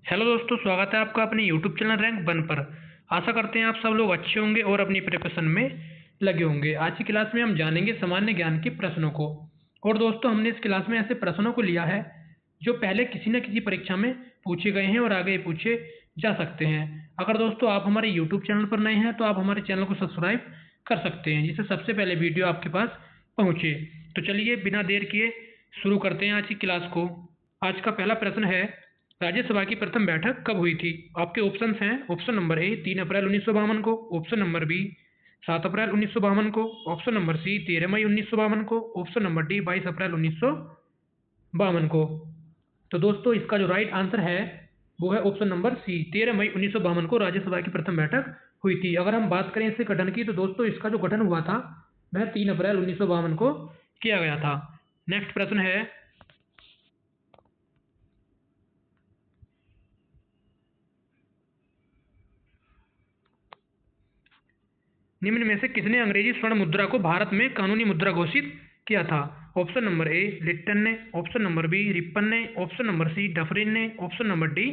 Hello दोस्तों, स्वागत है आपका अपने यूट्यूब चैनल रैंक वन पर। आशा करते हैं आप सब लोग अच्छे होंगे और अपनी प्रिपरेशन में लगे होंगे। आज की क्लास में हम जानेंगे सामान्य ज्ञान के प्रश्नों को। और दोस्तों, हमने इस क्लास में ऐसे प्रश्नों को लिया है जो पहले किसी न किसी परीक्षा में पूछे गए हैं और आगे पूछे जा सकते हैं। अगर दोस्तों आप हमारे यूट्यूब चैनल पर नए हैं तो आप हमारे चैनल को सब्सक्राइब कर सकते हैं, जिससे सबसे पहले वीडियो आपके पास पहुँचे। तो चलिए बिना देर किए शुरू करते हैं आज की क्लास को। आज का पहला प्रश्न है, राज्यसभा की प्रथम बैठक कब हुई थी? आपके ऑप्शंस हैं, ऑप्शन नंबर ए 3 अप्रैल 1952 को, ऑप्शन नंबर बी 7 अप्रैल 1952 को, ऑप्शन नंबर सी 13 मई 1952 को, ऑप्शन नंबर डी 22 अप्रैल 1952 को। तो दोस्तों इसका जो राइट आंसर है वो है ऑप्शन नंबर सी, 13 मई 1952 को राज्यसभा की प्रथम बैठक हुई थी। अगर हम बात करें इसके गठन की तो दोस्तों इसका जो गठन हुआ था वह 3 अप्रैल 1952 को किया गया था। नेक्स्ट प्रश्न है, निम्न में से किसने अंग्रेजी स्वर्ण मुद्रा को भारत में कानूनी मुद्रा घोषित किया था? ऑप्शन नंबर ए लिट्टन ने, ऑप्शन नंबर बी रिप्पन ने, ऑप्शन नंबर सी डफरिन ने, ऑप्शन नंबर डी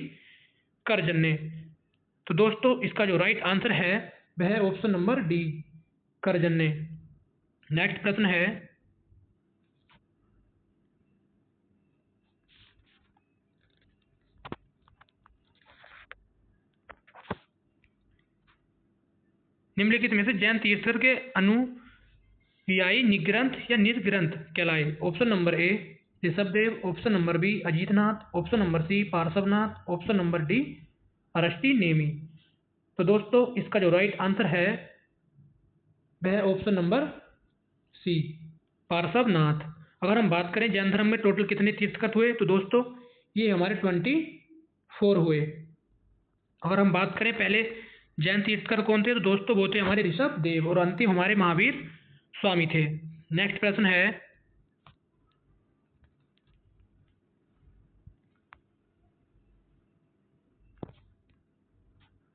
करजन ने। तो दोस्तों इसका जो राइट आंसर है वह है ऑप्शन नंबर डी, करजन ने। नेक्स्ट प्रश्न है, निम्नलिखित में से जैन तीर्थंकर के अनुयायी निग्रंथ या निर्ग्रंथ कहलाए? Option number A Rishabhdev, option number B Ajitnath, option number C Parshvanath, option number D Arishtanemi. तो दोस्तों इसका जो राइट आंसर है वह है ऑप्शन नंबर सी, पार्श्वनाथ। अगर हम बात करें जैन धर्म में टोटल कितने तीर्थंकर हुए तो दोस्तों ये हमारे 24 हुए। अगर हम बात करें पहले जैन तीर्थंकर कौन थे तो दोस्तों वो थे हमारे ऋषभदेव और अंतिम हमारे महावीर स्वामी थे। नेक्स्ट प्रश्न है,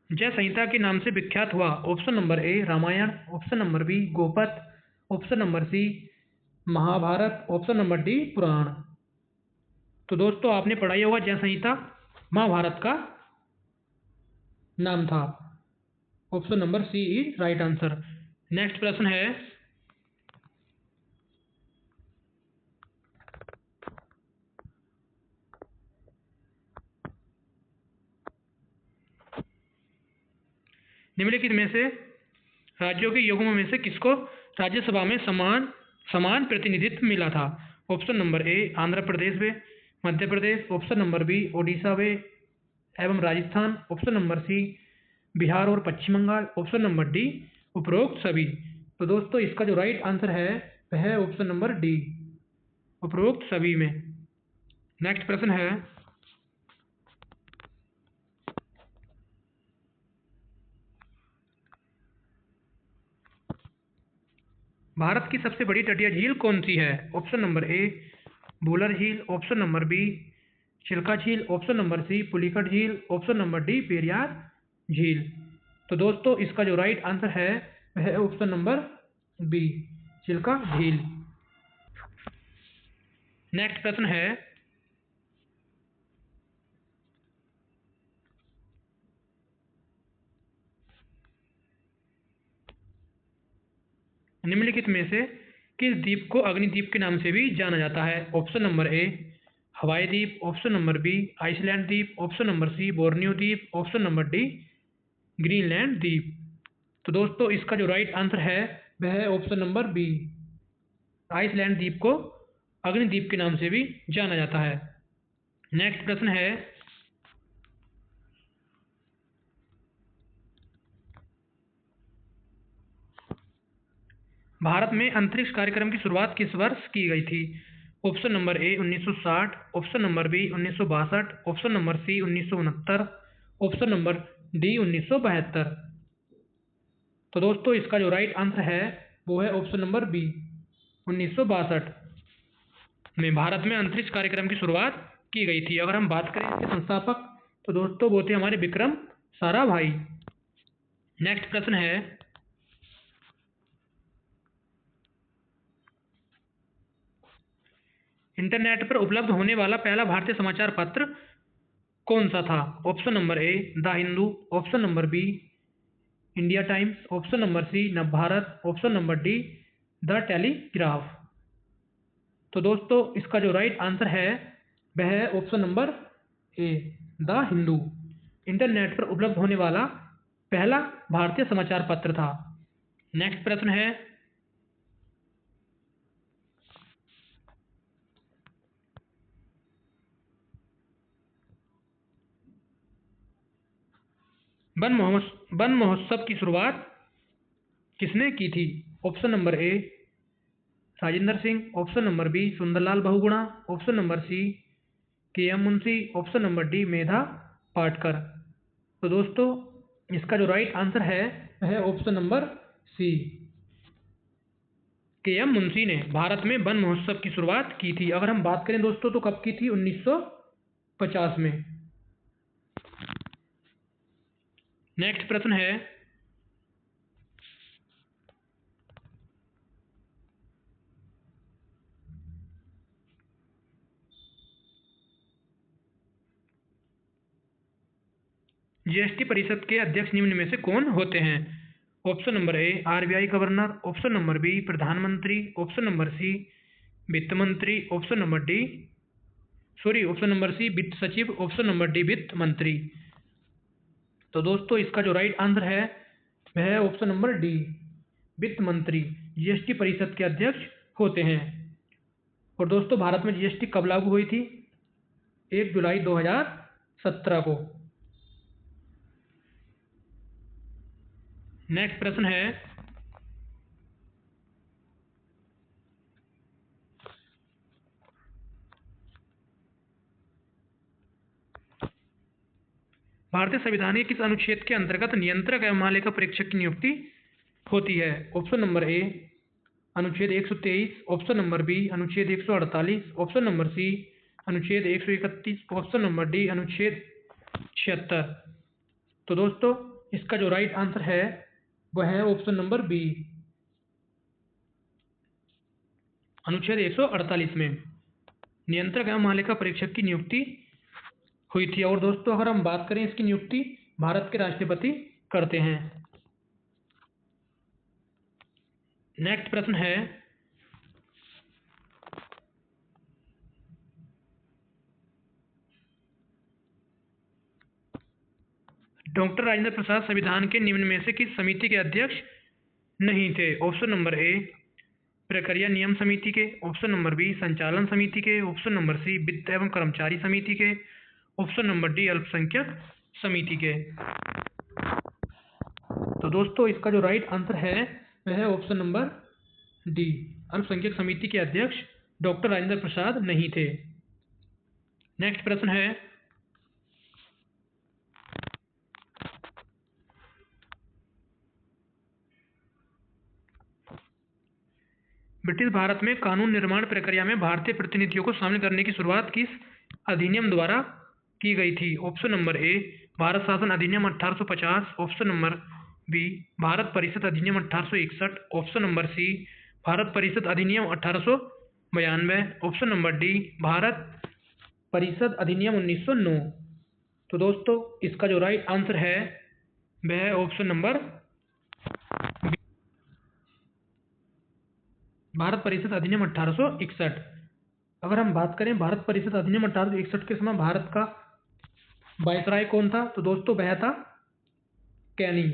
जय संहिता के नाम से विख्यात हुआ? Option number A Ramayana, option number B गोपद, option number C Mahabharata, option number D Purana. तो दोस्तों आपने पढ़ाई होगा जय संहिता महाभारत का नाम था। Option number C is right answer. Next प्रश्न है, निम्नलिखित में से राज्यों के युग्म में से किसको राज्यसभा में समान प्रतिनिधित्व मिला था? Option number A Andhra Pradesh व Madhya Pradesh, option number B Odisha व एवं Rajasthan, option number C Bihar और Paschim Bangal, option number D उपरोक्त सभी। तो दोस्तों इसका जो राइट आंसर है वह है ऑप्शन नंबर डी, उपरोक्त सभी में। नेक्स्ट प्रश्न है, भारत की सबसे बड़ी तटीय झील कौन सी है? ऑप्शन नंबर ए भूलर झील, ऑप्शन नंबर बी चिल्का झील, ऑप्शन नंबर सी पुलिकट झील, ऑप्शन नंबर डी पेरियार झील। तो दोस्तों इसका जो राइट आंसर है वह है ऑप्शन नंबर बी, चिल्का झील। नेक्स्ट प्रश्न है, निम्नलिखित में से किस द्वीप को अग्निद्वीप के नाम से भी जाना जाता है? ऑप्शन नंबर ए हवाई द्वीप, ऑप्शन नंबर बी आइसलैंड द्वीप, ऑप्शन नंबर सी बोर्नियो द्वीप, ऑप्शन नंबर डी ग्रीनलैंड द्वीप। तो दोस्तों इसका जो राइट आंसर है वह है ऑप्शन नंबर बी, आइसलैंड द्वीप को अग्निद्वीप के नाम से भी जाना जाता है। नेक्स्ट प्रश्न है, भारत में अंतरिक्ष कार्यक्रम की शुरुआत किस वर्ष की गई थी? Option number A 1960, option number B 1962, option number C 1969, option number D 1972। तो दोस्तों इसका जो राइट आंसर है वो है ऑप्शन नंबर बी, 1962 में भारत में अंतरिक्ष कार्यक्रम की शुरुआत की गई थी। अगर हम बात करें इसके संस्थापक तो दोस्तों वो थे हमारे विक्रम साराभाई। नेक्स्ट प्रश्न है, इंटरनेट पर उपलब्ध होने वाला पहला भारतीय समाचार पत्र कौन सा था? Option number A the Hindu, option number B India Times, option number C Navbharat, option number D the Telegraph. तो दोस्तों इसका जो राइट आंसर है वह है option number A the Hindu. Internet पर उपलब्ध होने वाला पहला भारतीय समाचार पत्र था। नेक्स्ट प्रश्न है, वन महोत्सव की शुरुआत किसने की थी? Option number A Rajendra Singh, option number B Sunderlal Bahuguna, option number C K M. Munshi, option number D Medha Patkar. तो दोस्तों इसका जो राइट आंसर है वह है option number C K M. Munshi ने भारत में वन महोत्सव की शुरुआत की थी। अगर हम बात करें दोस्तों तो कब की थी? 1950 में। नेक्स्ट प्रश्न है, जीएसटी परिषद के अध्यक्ष निम्न में से कौन होते हैं? Option number A RBI governor, option number B प्रधानमंत्री, ऑप्शन नंबर सी वित्त मंत्री, ऑप्शन नंबर सी वित्त सचिव, ऑप्शन नंबर डी वित्त मंत्री। तो दोस्तों इसका जो राइट आंसर है वह है ऑप्शन नंबर डी वित्त मंत्री जीएसटी परिषद के अध्यक्ष होते हैं। और दोस्तों भारत में जीएसटी कब लागू हुई थी? 1 जुलाई 2017 को। नेक्स्ट प्रश्न है, भारतीय संविधान के किस अनुच्छेद के अंतर्गत नियंत्रक एवं महालेखा परीक्षक की नियुक्ति होती है? ऑप्शन नंबर ए अनुच्छेद 123, ऑप्शन नंबर बी अनुच्छेद 148, ऑप्शन नंबर सी अनुच्छेद 131, ऑप्शन नंबर डी अनुच्छेद 76। तो दोस्तों इसका जो राइट आंसर है वह है ऑप्शन नंबर बी अनुच्छेद 148 में नियंत्रक एवं महालेखा परीक्षक की नियुक्ति हुई थी। और दोस्तों अगर हम बात करें इसकी नियुक्ति भारत के राष्ट्रपति करते हैं। नेक्स्ट प्रश्न है, डॉक्टर राजेंद्र प्रसाद संविधान के निम्न में से किस समिति के अध्यक्ष नहीं थे? ऑप्शन नंबर ए प्रक्रिया नियम समिति के, ऑप्शन नंबर बी संचालन समिति के, ऑप्शन नंबर सी वित्त एवं कर्मचारी समिति के, ऑप्शन नंबर डी अल्पसंख्यक समिति के। तो दोस्तों इसका जो राइट आंसर है वह है ऑप्शन नंबर डी अल्पसंख्यक समिति के अध्यक्ष डॉक्टर राजेंद्र प्रसाद नहीं थे। नेक्स्ट प्रश्न है, ब्रिटिश भारत में कानून निर्माण प्रक्रिया में भारतीय प्रतिनिधियों को शामिल करने की शुरुआत किस अधिनियम द्वारा की गई थी? ऑप्शन नंबर ए भारत शासन अधिनियम 1850, ऑप्शन नंबर बी भारत परिषद अधिनियम 1861, ऑप्शन नंबर सी भारत परिषद अधिनियम 1892, ऑप्शन नंबर डी भारत परिषद अधिनियम 1909। तो दोस्तों इसका जो राइट आंसर है वह है ऑप्शन नंबर भारत परिषद अधिनियम 1861। अगर हम बात करें भारत परिषद अधिनियम 1861 के समय भारत का वायसराय कौन था? तो दोस्तों वह था कैनिंग।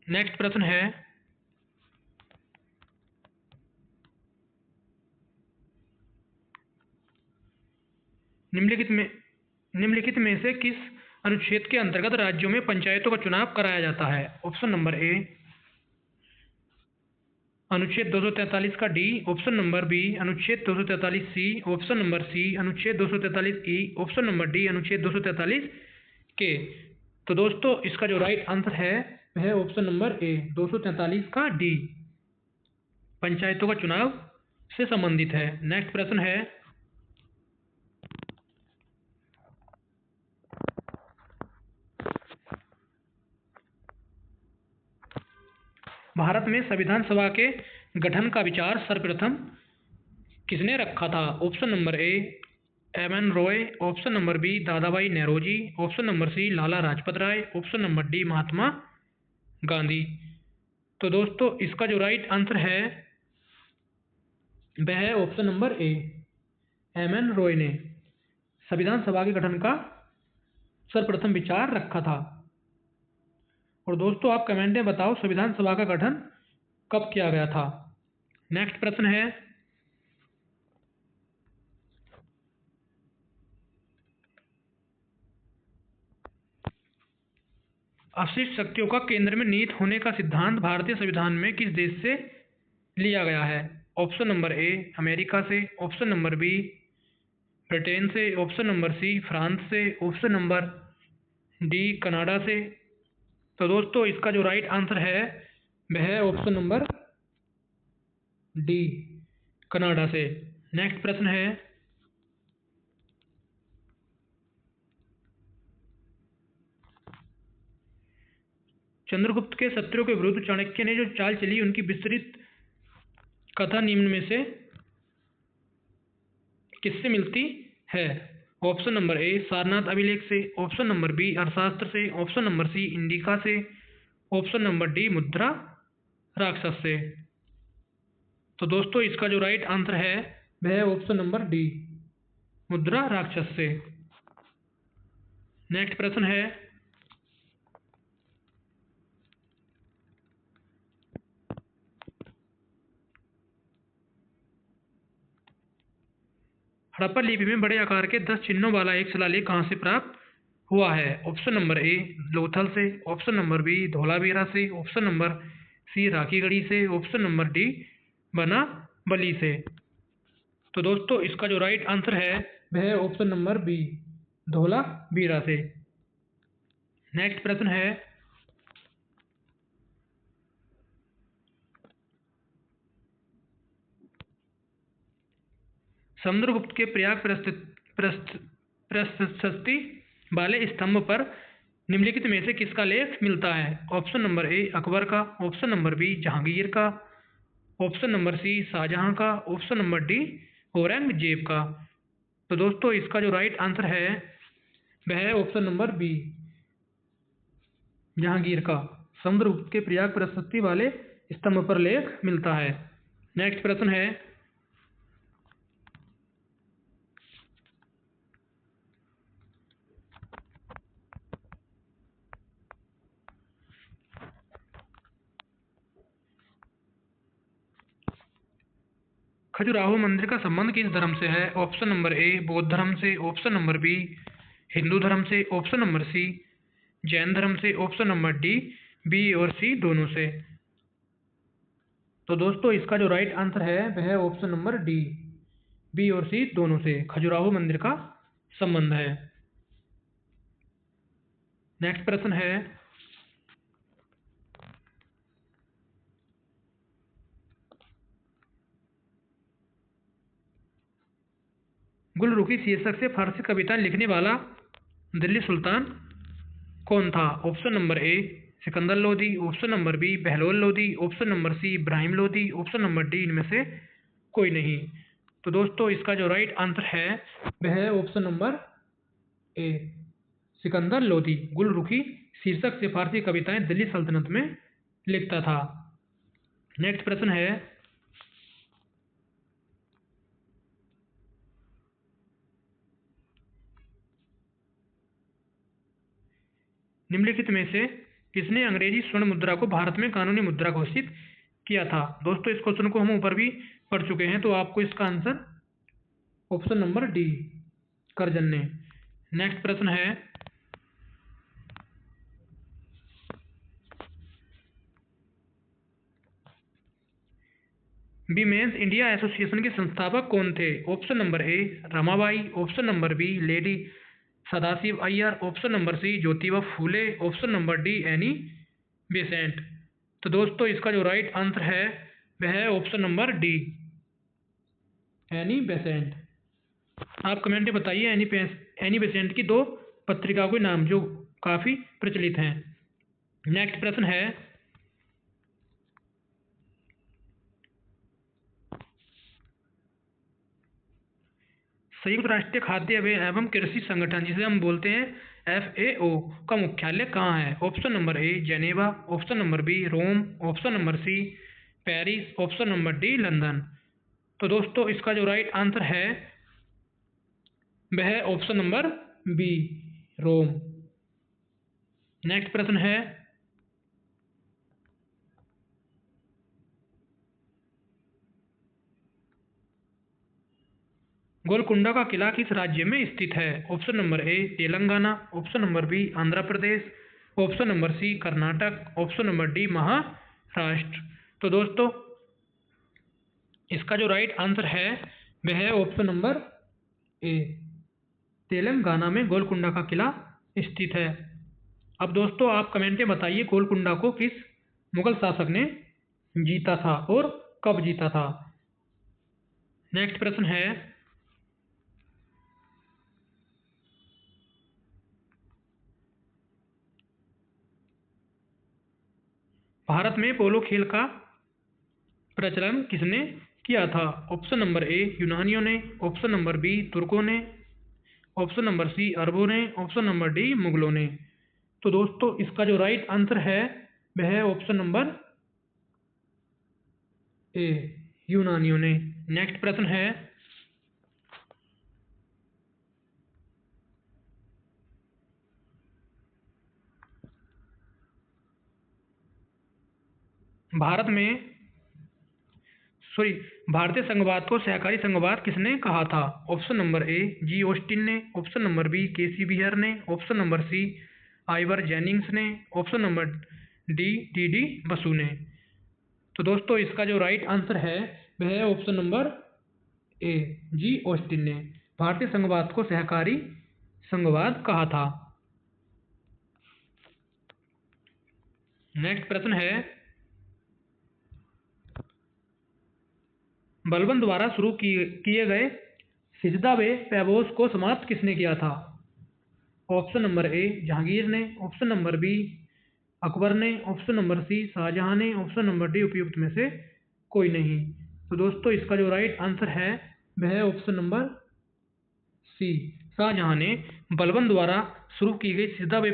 नेक्स्ट प्रश्न है, निम्नलिखित में से किस अनुच्छेद के अंतर्गत राज्यों में पंचायतों का चुनाव कराया जाता है? ऑप्शन नंबर ए अनुच्छेद 243 का डी, ऑप्शन नंबर बी अनुच्छेद 243 सी, ऑप्शन नंबर सी अनुच्छेद 243 ई, ऑप्शन नंबर डी अनुच्छेद 243 के। तो दोस्तों इसका जो राइट आंसर है वह है ऑप्शन नंबर ए 243 का डी पंचायतों का चुनाव से संबंधित है। नेक्स्ट प्रश्न है, भारत में संविधान सभा के गठन का विचार सर्वप्रथम किसने रखा था? Option number A M N. Roy, option number B Dadabhai Naoroji, option number C Lala Lajpat Rai, option number D Mahatma Gandhi. तो दोस्तों इसका जो राइट आंसर है वह है option number A, M N. Roy ने संविधान सभा के गठन का सर्वप्रथम विचार रखा था। और दोस्तों आप कमेंट में बताओ संविधान सभा का गठन कब किया गया था। नेक्स्ट प्रश्न है, अवशिष्ट शक्तियों का केंद्र में निहित होने का सिद्धांत भारतीय संविधान में किस देश से लिया गया है? ऑप्शन नंबर ए अमेरिका से, ऑप्शन नंबर बी ब्रिटेन से, ऑप्शन नंबर सी फ्रांस से, ऑप्शन नंबर डी कनाडा से। तो दोस्तों इसका जो राइट आंसर है वह है ऑप्शन नंबर डी कनाडा से। नेक्स्ट प्रश्न है, चंद्रगुप्त के शत्रुओं के विरुद्ध चाणक्य ने जो चाल चली उनकी विस्तृत कथा निम्न में से किससे मिलती है? ऑप्शन नंबर ए सारनाथ अभिलेख से, ऑप्शन नंबर बी अर्थशास्त्र से, ऑप्शन नंबर सी इंडिका से, ऑप्शन नंबर डी मुद्रा राक्षस से। तो दोस्तों इसका जो राइट आंसर है वह है ऑप्शन नंबर डी मुद्रा राक्षस से। नेक्स्ट प्रश्न है, हड़प्पा लिपि में बड़े आकार के 10 चिन्हों वाला एक शिलालेख कहाँ से प्राप्त हुआ है? ऑप्शन नंबर ए लोथल से, ऑप्शन नंबर बी धोलावीरा से, ऑप्शन नंबर सी राखीगढ़ी से, ऑप्शन नंबर डी बना बली से। तो दोस्तों इसका जो राइट आंसर है वह है ऑप्शन नंबर बी धोलावीरा से। नेक्स्ट प्रश्न है, समुद्रगुप्त के प्रयाग प्रशस्ति वाले स्तंभ पर निम्नलिखित में से किसका लेख मिलता है? ऑप्शन नंबर ए अकबर का, ऑप्शन नंबर बी जहांगीर का, ऑप्शन नंबर सी शाहजहां का, ऑप्शन नंबर डी औरंगजेब का। तो दोस्तों इसका जो राइट आंसर है वह है ऑप्शन नंबर बी जहांगीर का। समुद्रगुप्त के प्रयाग प्रशस्ति वाले स्तंभ पर लेख मिलता है। नेक्स्ट प्रश्न है, खजुराहो मंदिर का संबंध किस धर्म से है? ऑप्शन नंबर ए बौद्ध धर्म से, ऑप्शन नंबर बी हिंदू धर्म से, ऑप्शन नंबर सी जैन धर्म से, ऑप्शन नंबर डी बी और सी दोनों से। तो दोस्तों इसका जो राइट आंसर है वह है ऑप्शन नंबर डी बी और सी दोनों से खजुराहो मंदिर का संबंध है। नेक्स्ट प्रश्न है, गुलरुखी शीर्षक से फारसी कविताएं लिखने वाला दिल्ली सुल्तान कौन था? Option number A Sikandar Lodi, option number B Bahlol Lodi, option number C Ibrahim Lodi, option number D इनमें से कोई नहीं। तो दोस्तों इसका जो राइट आंसर है वह है option number A Sikandar Lodi Gulrukhi शीर्षक से फारसी कविताएं दिल्ली सल्तनत में लिखता था। नेक्स्ट प्रश्न है, निम्नलिखित में से किसने अंग्रेजी स्वर्ण मुद्रा को भारत में कानूनी मुद्रा घोषित किया था? दोस्तों इस क्वेश्चन को हम ऊपर भी पढ़ चुके हैं, तो आपको इसका answer option number D Curzon ने। नेक्स्ट प्रश्न है, वीमेंस इंडिया एसोसिएशन के संस्थापक कौन थे? Option number A Ramabai, option number B lady Sadashiv Iyer, option number C Jyotiba Phule, option number D Annie Besant. तो दोस्तों इसका जो राइट आंसर है वह है option number D Annie Besant. आप कमेंट में बताइए एनी बेसेंट की दो पत्रिकाओं के नाम जो काफ़ी प्रचलित हैं। नेक्स्ट प्रश्न है, संयुक्त राष्ट्रीय खाद्य एवं कृषि संगठन, जिसे हम बोलते हैं FAO, का मुख्यालय कहाँ है? Option number A Geneva, option number B Rome, option number C Paris, option number D London. तो दोस्तों इसका जो राइट आंसर है वह है option number B Rome. Next प्रश्न है, गोलकुंडा का किला किस राज्य में स्थित है? Option number A Telangana, option number B Andhra Pradesh, option number C Karnataka, option number D Maharashtra. तो दोस्तों इसका जो राइट आंसर है वह है ऑप्शन नंबर ए, तेलंगाना में गोलकुंडा का किला स्थित है। अब दोस्तों आप कमेंट में बताइए गोलकुंडा को किस मुगल शासक ने जीता था और कब जीता था। नेक्स्ट प्रश्न है, भारत में पोलो खेल का प्रचलन किसने किया था? ऑप्शन नंबर ए यूनानियों ने, ऑप्शन नंबर बी तुर्कों ने, ऑप्शन नंबर सी अरबों ने, ऑप्शन नंबर डी मुगलों ने। तो दोस्तों इसका जो राइट आंसर है वह है ऑप्शन नंबर ए यूनानियों ने। नेक्स्ट प्रश्न है, भारतीय संघवाद को सहकारी संघवाद किसने कहा था? Option number A G Austin ने, option number B K C Wheare ने, option number C Ivor Jennings ने, option number D D Basu ने। तो दोस्तों इसका जो राइट आंसर है वह है option number A G Austin ने भारतीय संघवाद को सहकारी संघवाद कहा था। नेक्स्ट प्रश्न है, बलबन द्वारा शुरू किए गए सिजदा वे पैबोस को समाप्त किसने किया था? ऑप्शन नंबर ए जहांगीर ने, ऑप्शन नंबर बी अकबर ने, ऑप्शन नंबर सी शाहजहां ने, ऑप्शन नंबर डी उपयुक्त में से कोई नहीं। तो दोस्तों इसका जो राइट आंसर है वह है ऑप्शन नंबर सी शाहजहां ने बलबन द्वारा शुरू की गई सिजदा वे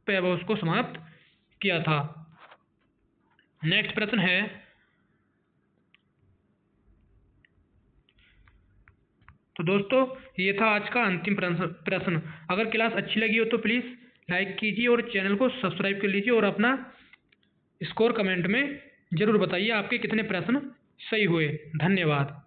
पैबोस को समाप्त किया था। नेक्स्ट प्रश्न है, तो दोस्तों ये था आज का अंतिम प्रश्न। अगर क्लास अच्छी लगी हो तो प्लीज़ लाइक कीजिए और चैनल को सब्सक्राइब कर लीजिए और अपना स्कोर कमेंट में ज़रूर बताइए आपके कितने प्रश्न सही हुए। धन्यवाद।